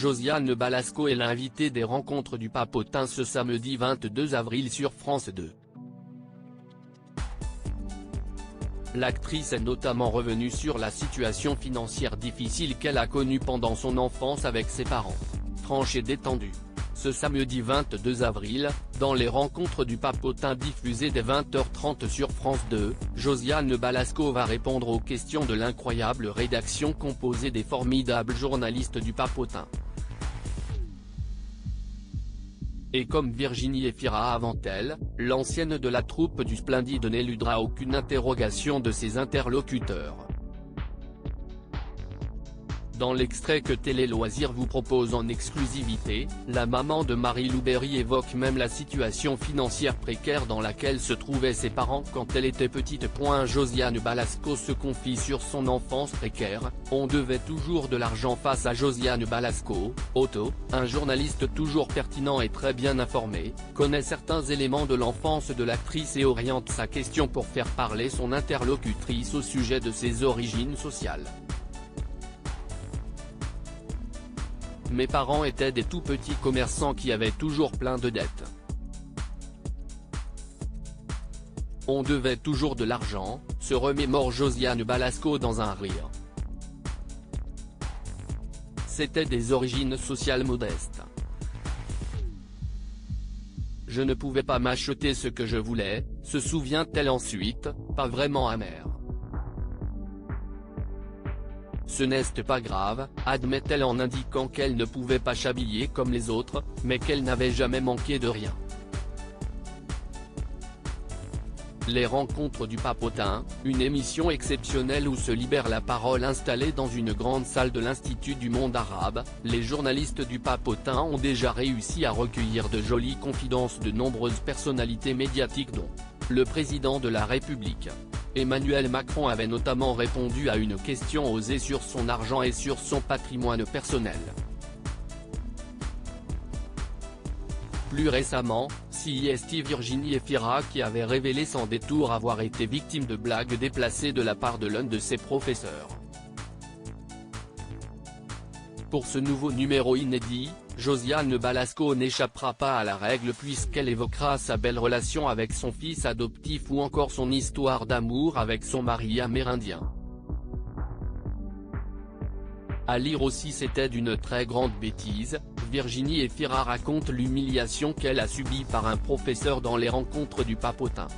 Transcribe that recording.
Josiane Balasco est l'invitée des rencontres du Papotin ce samedi 22 avril sur France 2. L'actrice est notamment revenue sur la situation financière difficile qu'elle a connue pendant son enfance avec ses parents. Franche et détendue. Ce samedi 22 avril, dans les rencontres du Papotin diffusées dès 20h30 sur France 2, Josiane Balasco va répondre aux questions de l'incroyable rédaction composée des formidables journalistes du Papotin. Et comme Virginie Efira avant elle, l'ancienne de la troupe du Splendide n'éludera aucune interrogation de ses interlocuteurs. Dans l'extrait que Télé Loisirs vous propose en exclusivité, la maman de Marie-Lou Berry évoque même la situation financière précaire dans laquelle se trouvaient ses parents quand elle était petite. Josiane Balasco se confie sur son enfance précaire. On devait toujours de l'argent face à Josiane Balasco. Otto, un journaliste toujours pertinent et très bien informé, connaît certains éléments de l'enfance de l'actrice et oriente sa question pour faire parler son interlocutrice au sujet de ses origines sociales. Mes parents étaient des tout petits commerçants qui avaient toujours plein de dettes. On devait toujours de l'argent, se remémore Josiane Balasco dans un rire. C'était des origines sociales modestes. Je ne pouvais pas m'acheter ce que je voulais, se souvient-elle ensuite, pas vraiment amère. Ce n'est pas grave, admet-elle en indiquant qu'elle ne pouvait pas s'habiller comme les autres, mais qu'elle n'avait jamais manqué de rien. Les rencontres du Papotin, une émission exceptionnelle où se libère la parole installée dans une grande salle de l'Institut du monde arabe, les journalistes du Papotin ont déjà réussi à recueillir de jolies confidences de nombreuses personnalités médiatiques dont le président de la République. Emmanuel Macron avait notamment répondu à une question osée sur son argent et sur son patrimoine personnel. Plus récemment, c'est Virginie Efira qui avait révélé sans détour avoir été victime de blagues déplacées de la part de l'un de ses professeurs. Pour ce nouveau numéro inédit, Josiane Balasco n'échappera pas à la règle puisqu'elle évoquera sa belle relation avec son fils adoptif ou encore son histoire d'amour avec son mari amérindien. À lire aussi C'était d'une très grande bêtise, Virginie Efira raconte l'humiliation qu'elle a subie par un professeur dans les rencontres du Papotin.